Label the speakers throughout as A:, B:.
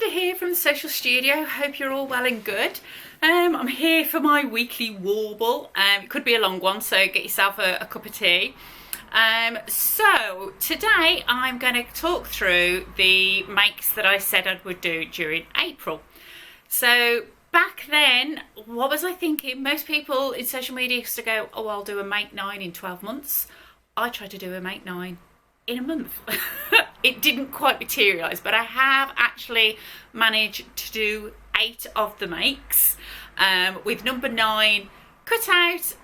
A: Stasia here from the social studio. Hope you're all well and good. I'm here for my weekly warble. It could be a long one, so get yourself a cup of tea. So today I'm going to talk through the makes that I said I would do during April. So back then, what was I thinking? Most people in social media used to go, oh, I'll do a make 9 in 12 months. I tried to do a make 9 in a month. It didn't quite materialise, but I have actually managed to do 8 of the makes with number 9 cut out.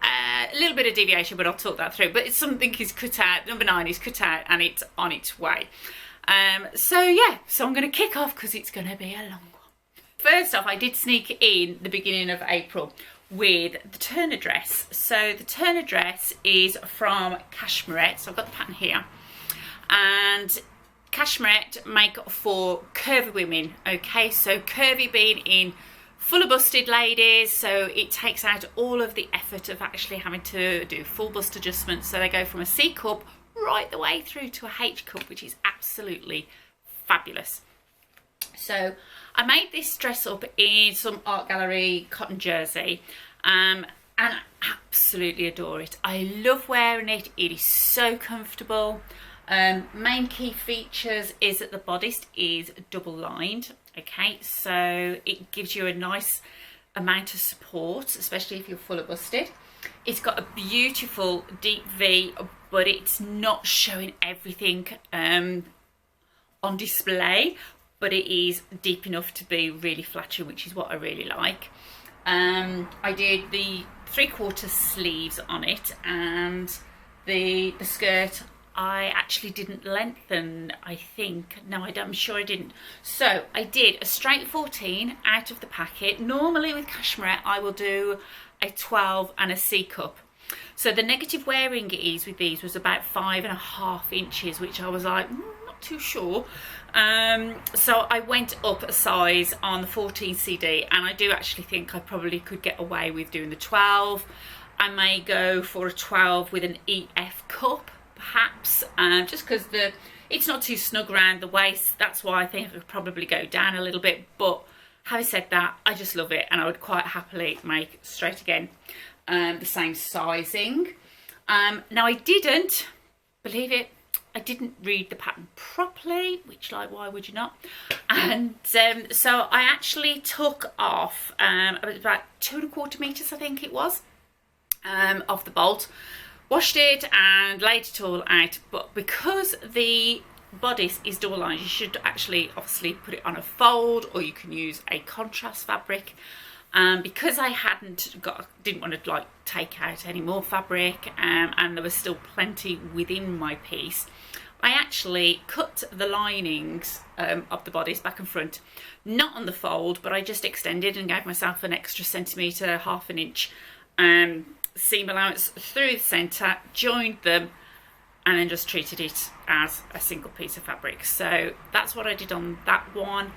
A: A little bit of deviation, but I'll talk that through. But it's something is cut out, number 9 is cut out and it's on its way. So I'm going to kick off because it's going to be a long one. First off, I did sneak in the beginning of April with the Turner dress. So the Turner dress is from Cashmere. So I've got the pattern here. And Cashmere make for curvy women, okay? So curvy being in fuller busted ladies, so it takes out all of the effort of actually having to do full bust adjustments. So they go from a C cup right the way through to a H cup, which is absolutely fabulous. So I made this dress up in some art gallery cotton jersey, and I absolutely adore it. I love wearing it. It is so comfortable. Main key features is that the bodice is double lined, okay, so it gives you a nice amount of support, especially if you're fuller busted. It's got a beautiful deep V, but it's not showing everything on display, but it is deep enough to be really flattering, which is what I really like. I did the 3/4 sleeves on it, and the skirt I actually didn't lengthen, I think. No, I'm sure I didn't. So I did a straight 14 out of the packet. Normally with Cashmere, I will do a 12 and a C cup. So the negative wearing ease with these was about 5.5 inches, which I was like, not too sure. So I went up a size on the 14 CD, and I do actually think I probably could get away with doing the 12. I may go for a 12 with an EF cup, perhaps, just because it's not too snug around the waist. That's why I think I could probably go down a little bit. But having said that, I just love it, and I would quite happily make straight again the same sizing. Now I didn't, believe it, I didn't read the pattern properly, which, like, why would you not? And so I actually took off about 2.25 meters, I think it was, off the bolt. Washed it and laid it all out, but because the bodice is double lined, you should actually obviously put it on a fold, or you can use a contrast fabric. Because I didn't want to like take out any more fabric, and there was still plenty within my piece, I actually cut the linings of the bodice back and front, not on the fold, but I just extended and gave myself an extra centimetre, half an inch seam allowance through the centre, joined them, and then just treated it as a single piece of fabric. So that's what I did on that one,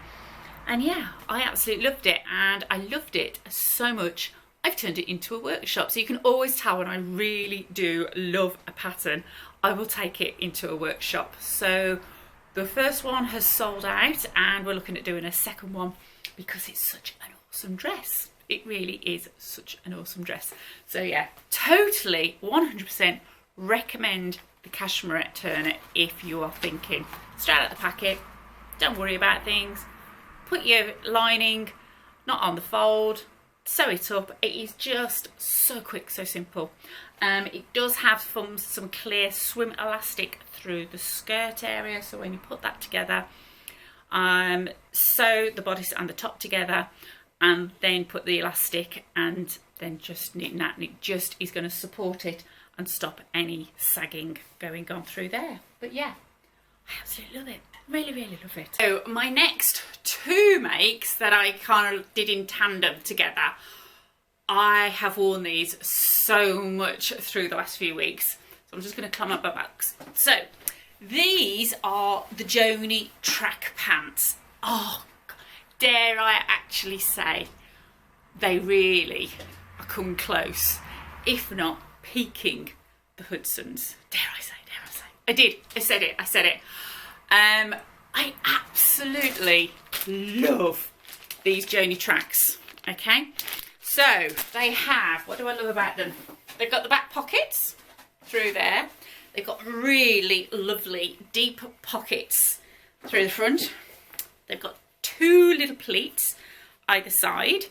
A: and yeah, I absolutely loved it, and I loved it so much I've turned it into a workshop. So you can always tell when I really do love a pattern, I will take it into a workshop. So the first one has sold out, and we're looking at doing a second one because it's such an awesome dress. It really is such an awesome dress. So yeah, totally 100% recommend the Cashmere Turner if you are thinking straight out the packet, don't worry about things, put your lining not on the fold, sew it up. It is just so quick, so simple. It does have some clear swim elastic through the skirt area, so when you put that together, sew the bodice and the top together, and then put the elastic, and then just knit that, and it just is going to support it and stop any sagging going on through there. But yeah, I absolutely love it. Really, really love it. So my next 2 makes that I kind of did in tandem together, I have worn these so much through the last few weeks. So I'm just going to climb up my box. So these are the Joni track pants. Oh, dare I actually say they really are coming close, if not peaking the Hudsons. Dare I say. I said it. I absolutely love these journey tracks. Okay, so they have, what do I love about them? They've got the back pockets through there. They've got really lovely deep pockets through the front. They've got 2 little pleats either side.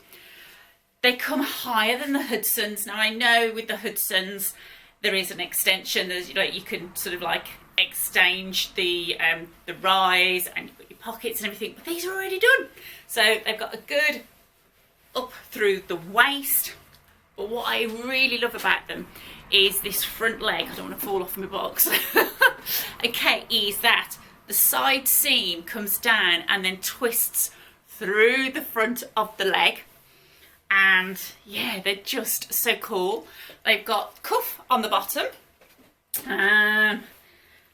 A: They come higher than the Hudsons. Now I know with the Hudsons there is an extension. There's, you know, you can sort of like exchange the rise and you've got your pockets and everything, but these are already done. So they've got a good up through the waist. But what I really love about them is this front leg. I don't want to fall off my box. Okay, is that the side seam comes down and then twists through the front of the leg. And yeah, they're just so cool. They've got cuff on the bottom.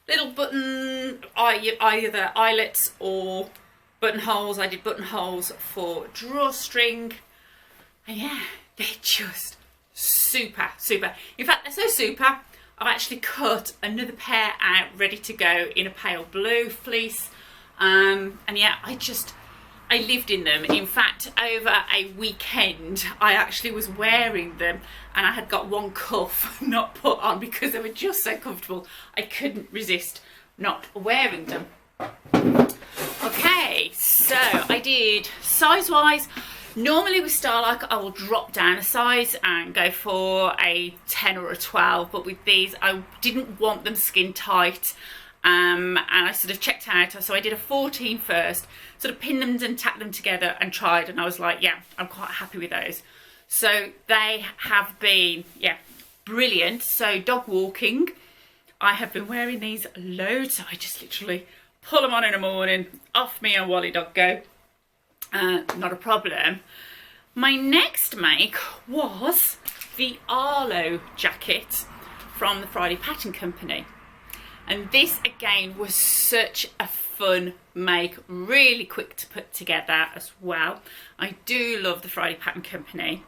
A: Little button, either eyelets or buttonholes. I did buttonholes for drawstring. And yeah, they're just super, super. In fact, they're so super, I've actually cut another pair out ready to go in a pale blue fleece. And yeah, I lived in them. In fact, over a weekend, I actually was wearing them and I had got one cuff not put on because they were just so comfortable. I couldn't resist not wearing them. Okay, so I did size-wise. Normally with Stylark, I will drop down a size and go for a 10 or a 12, but with these, I didn't want them skin tight. And I sort of checked out, so I did a 14 first, sort of pinned them and tacked them together and tried, and I was like, yeah, I'm quite happy with those. So they have been, yeah, brilliant. So dog walking, I have been wearing these loads, so I just literally pull them on in the morning, off me and Wally dog go. Not a problem. My next make was the Arlo jacket from the Friday Pattern Company. And this again was such a fun make, really quick to put together as well. I do love the Friday Pattern Company.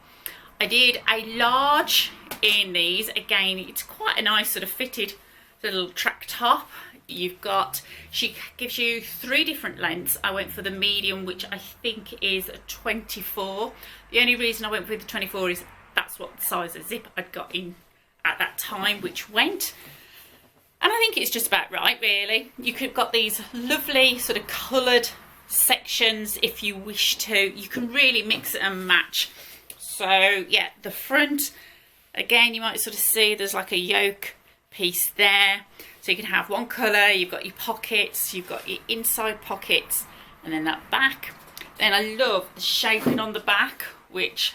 A: I did a large in these. Again, it's quite a nice sort of fitted little track top. You've got, she gives you 3 different lengths. I went for the medium, which I think is a 24. The only reason I went for the 24 is that's what size of zip I'd got in at that time, which went. And I think it's just about right, really. You could have got these lovely sort of coloured sections if you wish to. You can really mix and match. So yeah, the front, again, you might sort of see there's like a yoke piece there. So you can have one colour, you've got your pockets, you've got your inside pockets, and then that back. Then I love the shaping on the back, which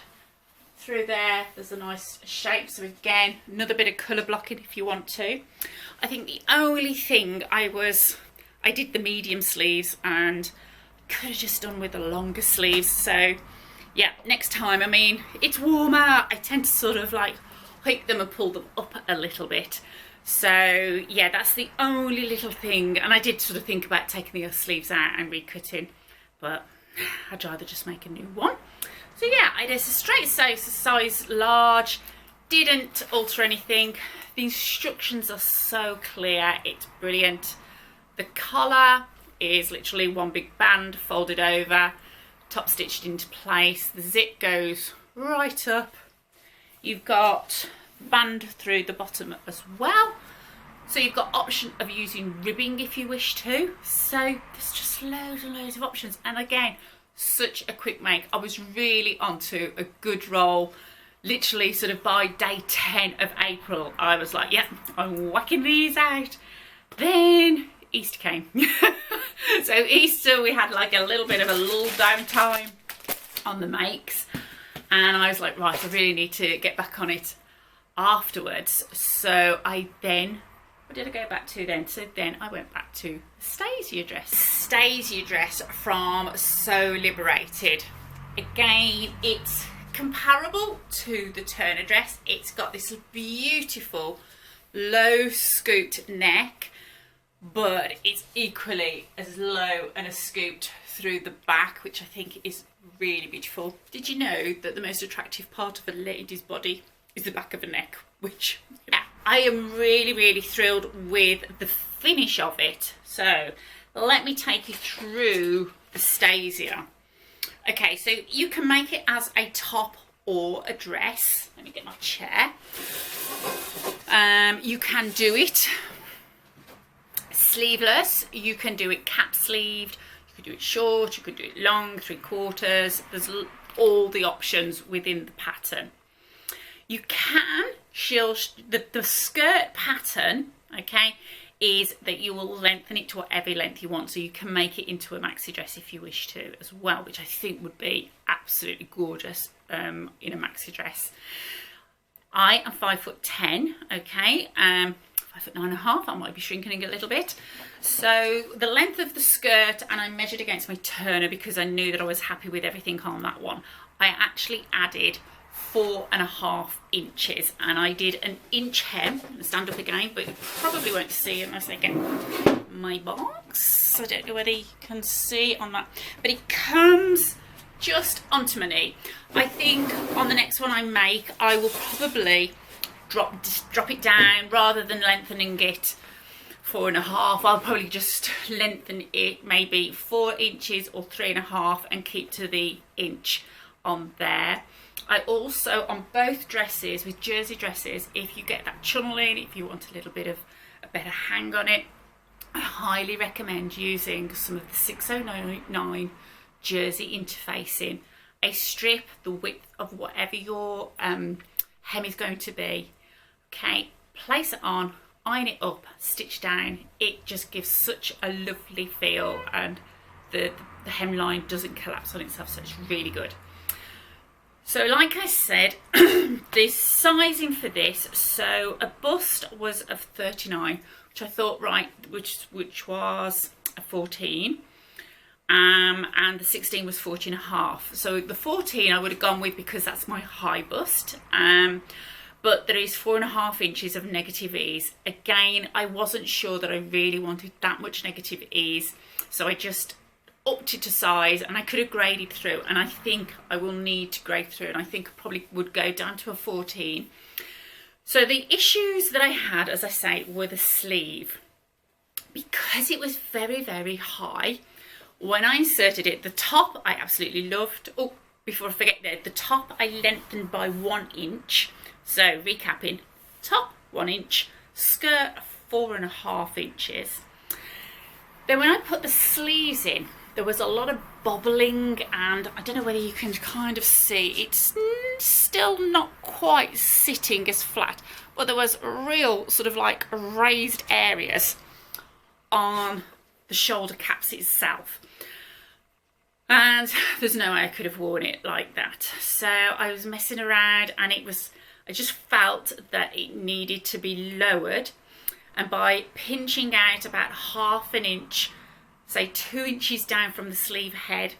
A: through there's a nice shape. So again, another bit of colour blocking if you want to. I think the only thing I did the medium sleeves and could have just done with the longer sleeves. So yeah, next time, I mean, it's warmer. I tend to sort of like hike them and pull them up a little bit. So yeah, that's the only little thing. And I did sort of think about taking the sleeves out and recutting, but I'd rather just make a new one. So yeah, I did a straight size large, didn't alter anything. The instructions are so clear, it's brilliant. The collar is literally one big band folded over, top stitched into place. The zip goes right up. You've got band through the bottom as well. So you've got option of using ribbing if you wish to. So there's just loads and loads of options. And again, such a quick make. I was really onto a good roll. Literally sort of by day 10 of April, I was like, yeah, I'm whacking these out. Then Easter came. So Easter, we had like a little bit of a lull down time on the makes. And I was like, right, I really need to get back on it afterwards. So I then, what did I go back to then? So then I went back to Stasia Dress. Stasia Dress from So Liberated. Again, it's comparable to the Turner dress. It's got this beautiful low scooped neck, but it's equally as low and as scooped through the back, which I think is really beautiful. Did you know that the most attractive part of a lady's body is the back of the neck? Which, yeah, I am really, really thrilled with the finish of it. So let me take you through the Stasia. Okay, so you can make it as a top or a dress. Let me get my chair. You can do it sleeveless, you can do it cap sleeved, you could do it short, you could do it long, 3/4. There's all the options within the pattern. You can the skirt pattern, okay, is that you will lengthen it to whatever length you want, so you can make it into a maxi dress if you wish to as well, which I think would be absolutely gorgeous in a maxi dress. I am 5'10", okay, 5'9.5". I might be shrinking a little bit. So the length of the skirt, and I measured against my turner because I knew that I was happy with everything on that one. I actually added 4.5 inches, and I did an inch hem. I'm gonna stand up again, but you probably won't see it unless I get my box. I don't know whether you can see on that, but it comes just onto my knee. I think on the next one I make, I will probably drop it down rather than lengthening it 4.5. I'll probably just lengthen it maybe 4 inches or 3.5 and keep to the inch on there. I also, on both dresses, with jersey dresses, if you get that chunneling, if you want a little bit of a better hang on it, I highly recommend using some of the 609 jersey interfacing. A strip the width of whatever your hem is going to be, okay, place it on, iron it up, stitch down. It just gives such a lovely feel, and the hemline doesn't collapse on itself, so it's really good. So like I said, the sizing for this, so a bust was of 39, which I thought, right, which was a 14. And the 16 was 14.5. So the 14 I would have gone with because that's my high bust. But there is 4.5 inches of negative ease. Again, I wasn't sure that I really wanted that much negative ease, so I just upped it to size, and I could have graded through, and I think I will need to grade through, and I think I probably would go down to a 14. So the issues that I had, as I say, were the sleeve. Because it was very, very high, when I inserted it, the top I absolutely loved. Oh, before I forget, the top I lengthened by 1 inch. So recapping, top 1 inch, skirt 4.5 inches. Then when I put the sleeves in, there was a lot of bobbling, and I don't know whether you can kind of see, it's still not quite sitting as flat, but there was real sort of like raised areas on the shoulder caps itself. And there's no way I could have worn it like that. So I was messing around, and I just felt that it needed to be lowered. And by pinching out about 1/2 inch, say 2 inches down from the sleeve head,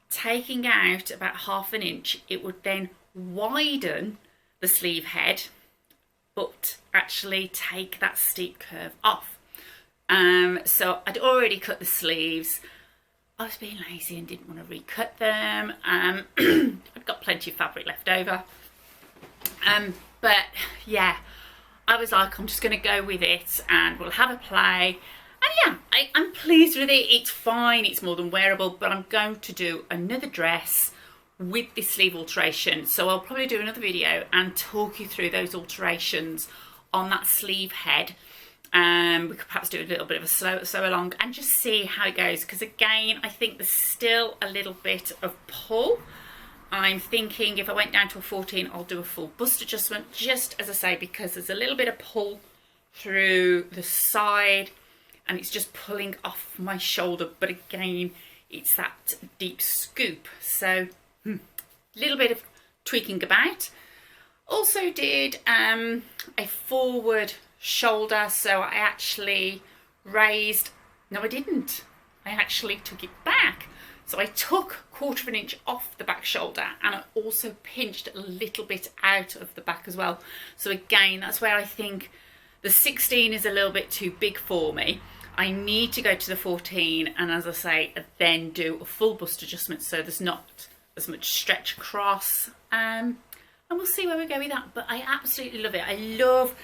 A: taking out about 1/2 inch, it would then widen the sleeve head, but actually take that steep curve off. So I'd already cut the sleeves. I was being lazy and didn't want to recut them. I've got plenty of fabric left over. But yeah, I was like, I'm just going to go with it and we'll have a play. And yeah, I'm pleased with it. It's fine. It's more than wearable, but I'm going to do another dress with this sleeve alteration. So I'll probably do another video and talk you through those alterations on that sleeve head. We could perhaps do a little bit of a sew along and just see how it goes, because again, I think there's still a little bit of pull. I'm thinking if I went down to a 14, I'll do a full bust adjustment, just as I say, because there's a little bit of pull through the side and it's just pulling off my shoulder, but again, it's that deep scoop, so a little bit of tweaking about. Also did a forward shoulder, so I actually raised, no I didn't, I actually took it back. So I took 1/4 inch off the back shoulder, and I also pinched a little bit out of the back as well. So again, that's where I think the 16 is a little bit too big for me. I need to go to the 14, and as I say, then do a full bust adjustment so there's not as much stretch across, and we'll see where we go with that. But I absolutely love it. I love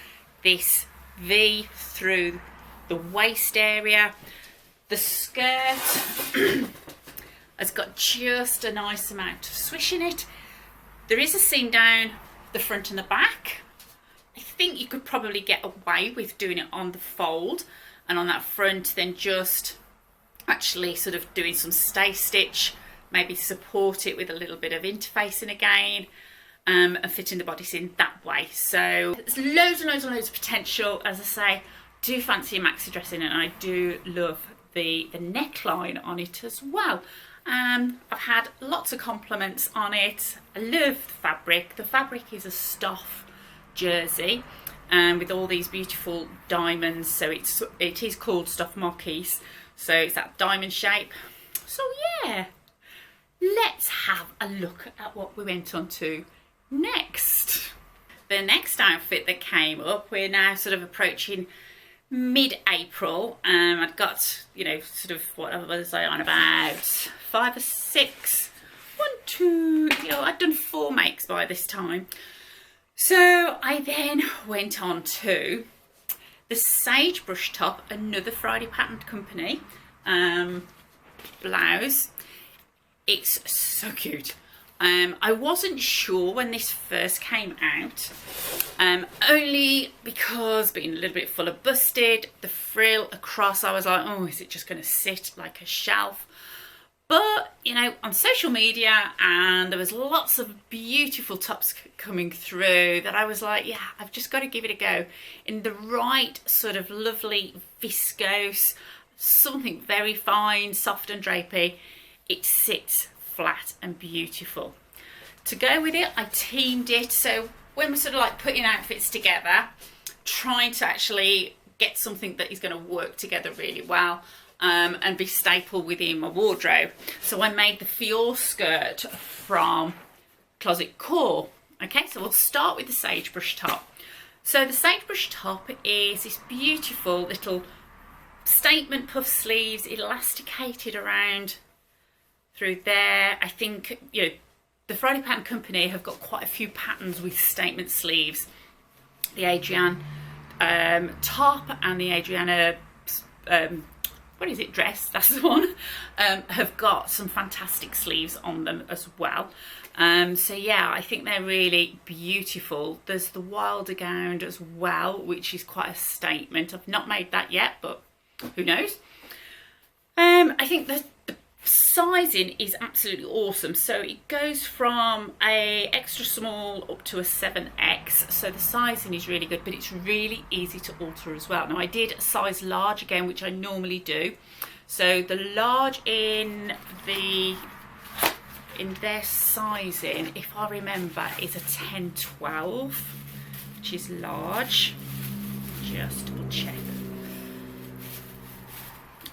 A: this V through the waist area. The skirt has got just a nice amount of swish in it. There is a seam down the front and the back. I think you could probably get away with doing it on the fold and on that front, then just actually sort of doing some stay stitch, maybe support it with a little bit of interfacing again, and fitting the bodice in that way. So there's loads and loads and loads of potential. As I say, I do fancy a maxi dress in it, and I do love the neckline on it as well. I've had lots of compliments on it. I love the fabric. The fabric is a stuff jersey, with all these beautiful diamonds. So it is called stuff mockies. So it's that diamond shape. So yeah, let's have a look at what we went on to next. The next outfit that came up, we're now sort of approaching mid-April. I've got, you know, sort of, what was I on about? 5 or 6, 1, 2, you know, I'd done 4 makes by this time. So I then went on to the Sagebrush top, another Friday Patterned Company blouse. It's so cute. I wasn't sure when this first came out, only because being a little bit full of busted, the frill across, I was like, oh, is it just going to sit like a shelf? But, you know, on social media, and there was lots of beautiful tops coming through that I was like, yeah, I've just got to give it a go. In the right sort of lovely viscose, something very fine, soft and drapey, it sits flat and beautiful. To go with it, I teamed it. So when we're sort of like putting outfits together, trying to actually get something that is going to work together really well, and be staple within my wardrobe. So I made the Fior skirt from Closet Core. Okay, so we'll start with the Sagebrush top. So the Sagebrush top is this beautiful little statement puff sleeves, elasticated around through there. I think, you know, the Friday Pattern Company have got quite a few patterns with statement sleeves. The Adrienne top and the Adriana what is it, dress, that's the one, have got some fantastic sleeves on them as well. So yeah, I think they're really beautiful. There's the Wilder gown as well, which is quite a statement. I've not made that yet, but who knows. I think the sizing is absolutely awesome. So it goes from a extra small up to a 7X. So the sizing is really good, but it's really easy to alter as well. Now I did size large again, which I normally do. So the large in their sizing, if I remember, is a 10-12, which is large. Just double check.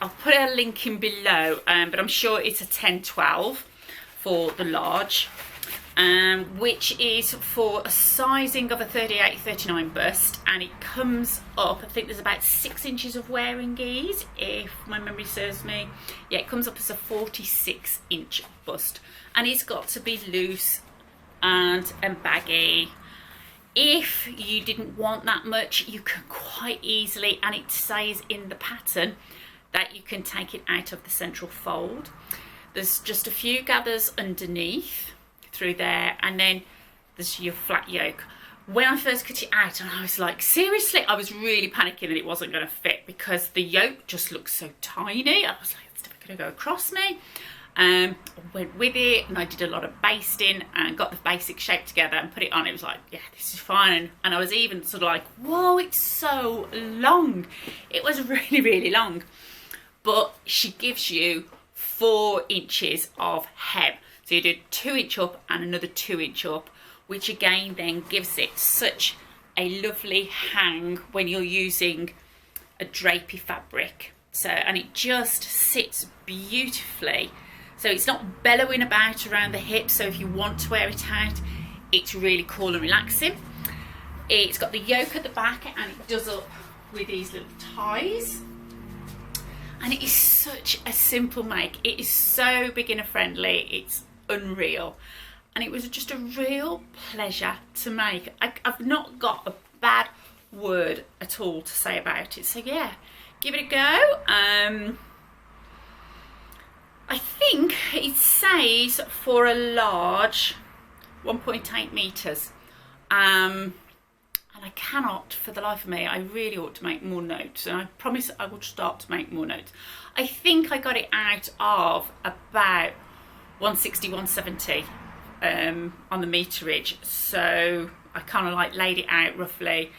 A: I'll put a link in below, but I'm sure it's a 10-12 for the large, which is for a sizing of a 38-39 bust, and it comes up, I think there's about 6 inches of wearing ease, if my memory serves me. Yeah, it comes up as a 46-inch bust, and it's got to be loose and baggy. If you didn't want that much, you can quite easily, and it says in the pattern, that you can take it out of the central fold. There's just a few gathers underneath through there, and then there's your flat yoke. When I first cut it out, and I was like, seriously, I was really panicking that it wasn't going to fit because the yoke just looks so tiny. I was like, it's never going to go across me. I went with it, and I did a lot of basting and got the basic shape together and put it on. It was like, yeah, this is fine. And I was even sort of like, whoa, it's so long. It was really, really long. But she gives you 4 inches of hem. So you do 2-inch up and another 2-inch up, which again then gives it such a lovely hang when you're using a drapey fabric. So, and it just sits beautifully. So it's not bellowing about around the hips. So if you want to wear it out, it's really cool and relaxing. It's got the yoke at the back, and it does up with these little ties. And it is such a simple make. It is so beginner friendly. It's unreal. And it was just a real pleasure to make. I've not got a bad word at all to say about it. So yeah, give it a go. I think it's says for a large 1.8 meters. And I cannot for the life of me, I really ought to make more notes, and I promise I will start to make more notes. I think I got it out of about 160, 170 on the meterage, so I kind of like laid it out roughly.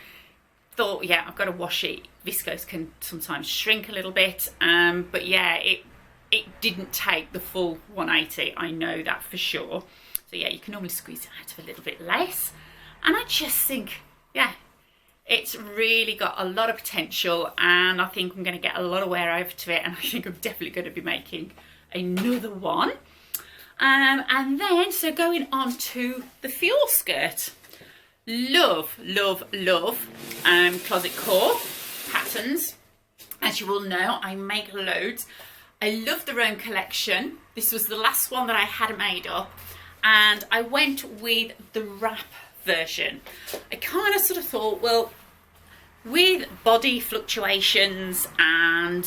A: Thought, yeah, I've got to wash it. Viscose can sometimes shrink a little bit, but yeah, it didn't take the full 180, I know that for sure. So yeah, you can normally squeeze it out of a little bit less, and I just think, yeah, it's really got a lot of potential, and I think I'm going to get a lot of wear over to it, and I think I'm definitely going to be making another one. And then, so going on to the fjord skirt. Love, love, love closet core patterns. As you all know, I make loads. I love the Rome collection. This was the last one that I had made up, and I went with the wrap version. I kind of sort of thought, well, with body fluctuations and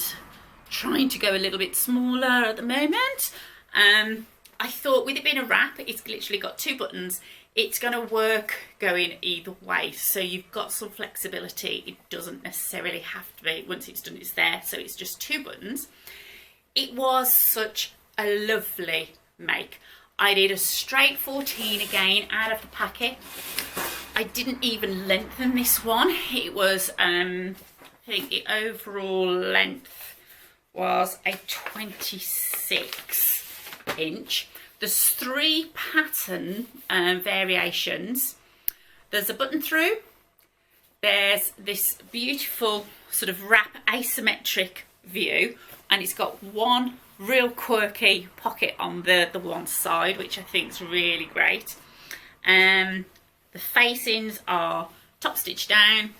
A: trying to go a little bit smaller at the moment, I thought with it being a wrap, it's literally got 2 buttons. It's going to work going either way, so you've got some flexibility. It doesn't necessarily have to be, once it's done, it's there, so it's just 2 buttons. It was such a lovely make. I did a straight 14 again out of the packet. I didn't even lengthen this one. It was, I think the overall length was a 26 inch. There's 3 pattern variations. There's a button through. There's this beautiful sort of wrap asymmetric view, and it's got one real quirky pocket on the one side, which I think is really great. The facings are top stitch down,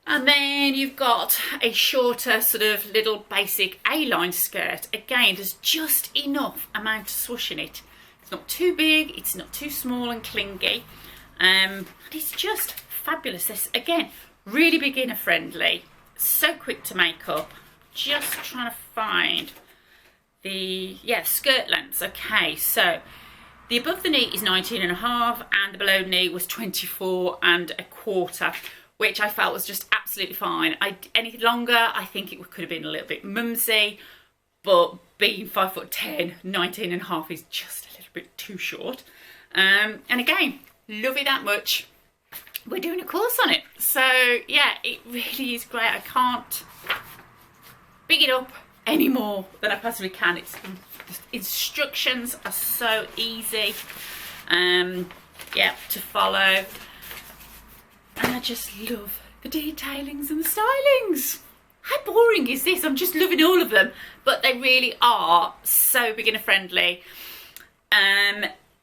A: and then you've got a shorter sort of little basic A-line skirt. Again, there's just enough amount of swoosh in it. It's not too big, it's not too small and clingy, and it's just fabulous. This, again, really beginner friendly, so quick to make up. Just trying to find the, yeah, skirt lengths. Okay, so the above the knee is 19.5 and the below knee was 24.25, which I felt was just absolutely fine. Anything longer, I think it could have been a little bit mumsy, but being 5'10", 19.5 is just a little bit too short. And again, love it that much. We're doing a course on it, so yeah, it really is great. I can't big it up any more than I possibly can. It's the instructions are so easy, yeah, to follow, and I just love the detailings and the stylings. How boring is this? I'm just loving all of them, but they really are so beginner friendly.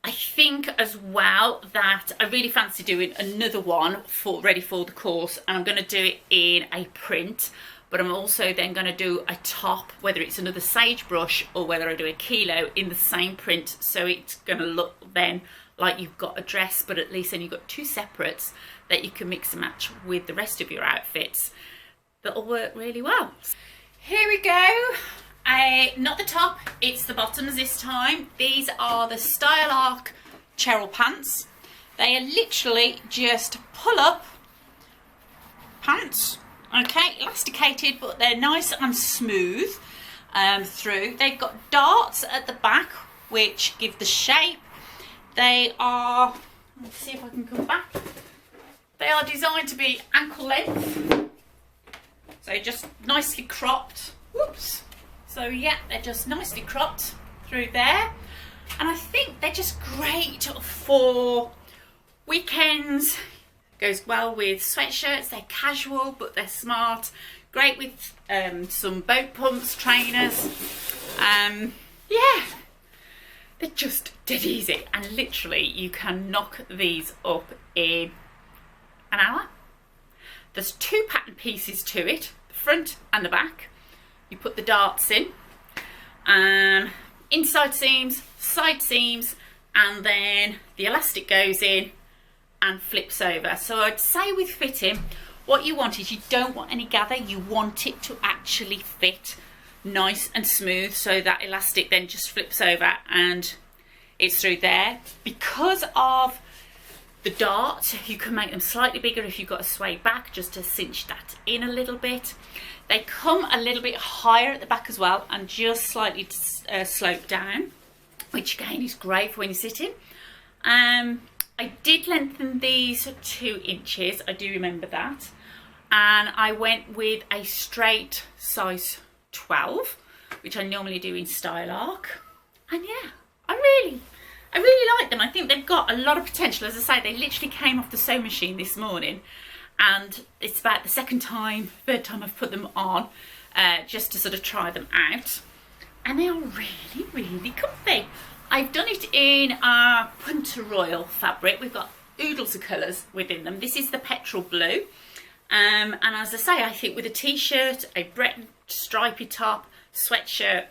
A: I think as well that I really fancy doing another one ready for the course, and I'm going to do it in a print. But I'm also then going to do a top, whether it's another sagebrush or whether I do a kilo in the same print. So it's going to look then like you've got a dress, but at least then you've got 2 separates that you can mix and match with the rest of your outfits. That'll work really well. Here we go. Not the top, it's the bottoms this time. These are the Stylark Cheryl pants. They are literally just pull up pants. Okay, elasticated, but they're nice and smooth through. They've got darts at the back, which give the shape. They are, let's see if I can come back. They are designed to be ankle length. So just nicely cropped. Whoops. So yeah, they're just nicely cropped through there. And I think they're just great for weekends. Goes well with sweatshirts. They're casual, but they're smart. Great with some boat pumps, trainers. Yeah, they're just dead easy, and literally you can knock these up in an hour. There's 2 pattern pieces to it, the front and the back. You put the darts in, inside seams, side seams, and then the elastic goes in and flips over. So I'd say with fitting, what you want is you don't want any gather, you want it to actually fit. nice and smooth, so that elastic then just flips over and it's through there. Because of the dart, you can make them slightly bigger if you've got a sway back, just to cinch that in a little bit. They come a little bit higher at the back as well, and just slightly slope down, which again is great for when you're sitting. I did lengthen these 2 inches, I do remember that, and I went with a straight size 12, which I normally do in Stylark. And yeah, I really like them. I think they've got a lot of potential. As I say, they literally came off the sewing machine this morning, and it's about the third time I've put them on, just to sort of try them out, and they are really comfy. I've done it in our Punter Royal fabric. We've got oodles of colours within them. This is the petrol blue, and as I say, I think with a t-shirt, a Breton stripy top, sweatshirt,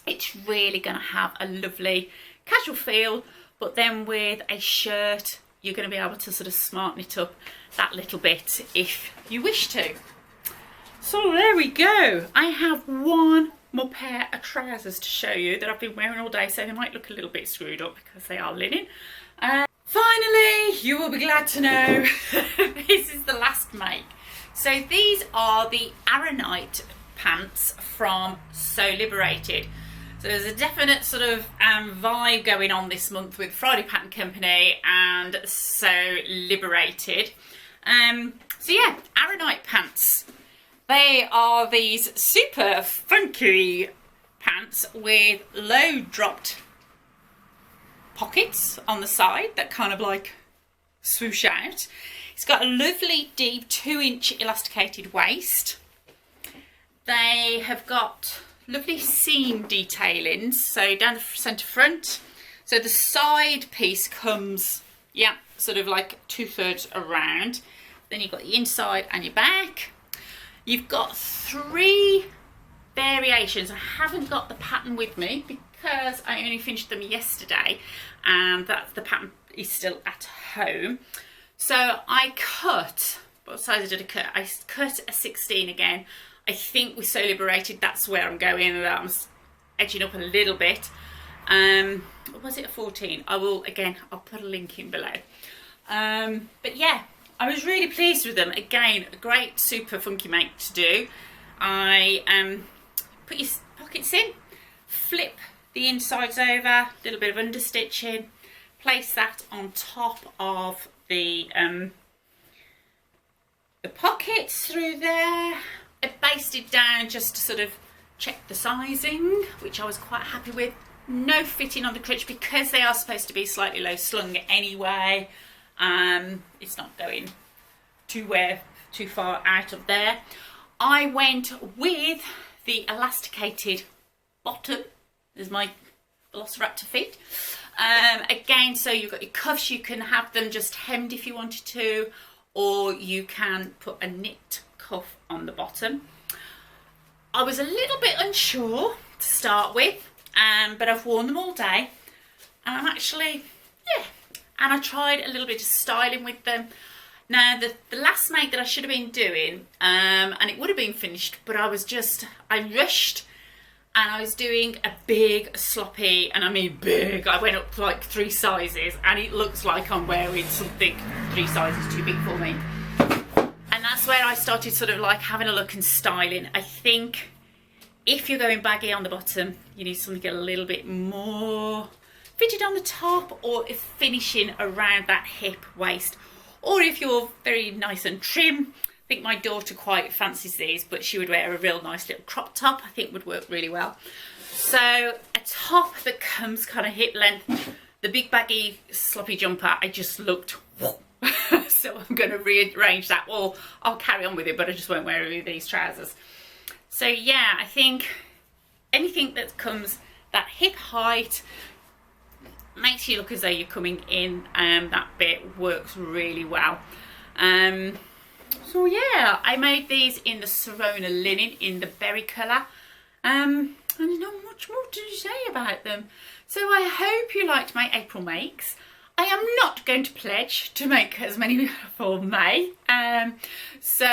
A: it's really going to have a lovely casual feel. But then with a shirt, you're going to be able to sort of smarten it up that little bit if you wish to. So there we go. I have one more pair of trousers to show you that I've been wearing all day, so they might look a little bit screwed up because they are linen. Finally, you will be glad to know this is the last make. So these are the Aranite pants from So Liberated. So there's a definite sort of vibe going on this month with Friday Pattern Company and So Liberated. So yeah, Aranite pants. They are these super funky pants with low dropped pockets on the side that kind of like swoosh out. It's got a lovely deep 2-inch elasticated waist. They have got lovely seam detailings, so down the centre front. So the side piece comes, yeah, sort of like 2/3 around. Then you've got the inside and your back. You've got 3 variations. I haven't got the pattern with me because I only finished them yesterday, and that's the pattern is still at home. So I cut, what size did I cut? I cut a 16 again. I think with So Liberated, that's where I'm going, and I'm edging up a little bit. Was it a 14? I'll put a link in below. But yeah, I was really pleased with them. Again, a great super funky make to do. I put your pockets in, flip the insides over, a little bit of understitching, place that on top of the pockets through there. I basted down just to sort of check the sizing, which I was quite happy with. No fitting on the crutch because they are supposed to be slightly low slung anyway. It's not going too far out of there. I went with the elasticated bottom as my Velociraptor feet. Again, so you've got your cuffs. You can have them just hemmed if you wanted to, or you can put a knit cuff on the bottom. I was a little bit unsure to start with, but I've worn them all day, and I'm actually, yeah. And I tried a little bit of styling with them. Now, the last make that I should have been doing, and it would have been finished, but I rushed, and I was doing a big sloppy, and I mean big, I went up like 3 sizes, and it looks like I'm wearing something 3 sizes too big for me. And that's where I started sort of like having a look and styling. I think if you're going baggy on the bottom, you need something a little bit more fitted on the top, or if finishing around that hip waist, or if you're very nice and trim. I think my daughter quite fancies these, but she would wear a real nice little crop top. I think would work really well. So a top that comes kind of hip length, the big baggy sloppy jumper, I just looked so I'm going to rearrange that, or I'll carry on with it, but I just won't wear any of these trousers. So yeah, I think anything that comes that hip height makes you look as though you're coming in, that bit works really well. So yeah, I made these in the Serona linen in the berry colour, and there's not much more to say about them. So I hope you liked my April makes. I am not going to pledge to make as many for May. So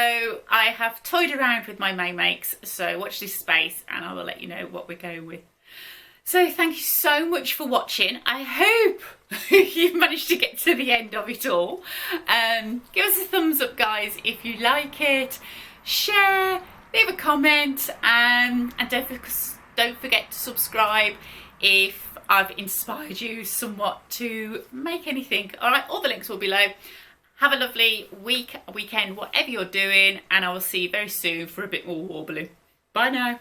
A: I have toyed around with my May makes. So watch this space and I will let you know what we're going with. So thank you so much for watching. I hope you've managed to get to the end of it all. Give us a thumbs up, guys, if you like it. Share, leave a comment, and don't forget to subscribe if I've inspired you somewhat to make anything. All right, all the links will be below. Have a lovely weekend, whatever you're doing, and I will see you very soon for a bit more warbling. Bye now.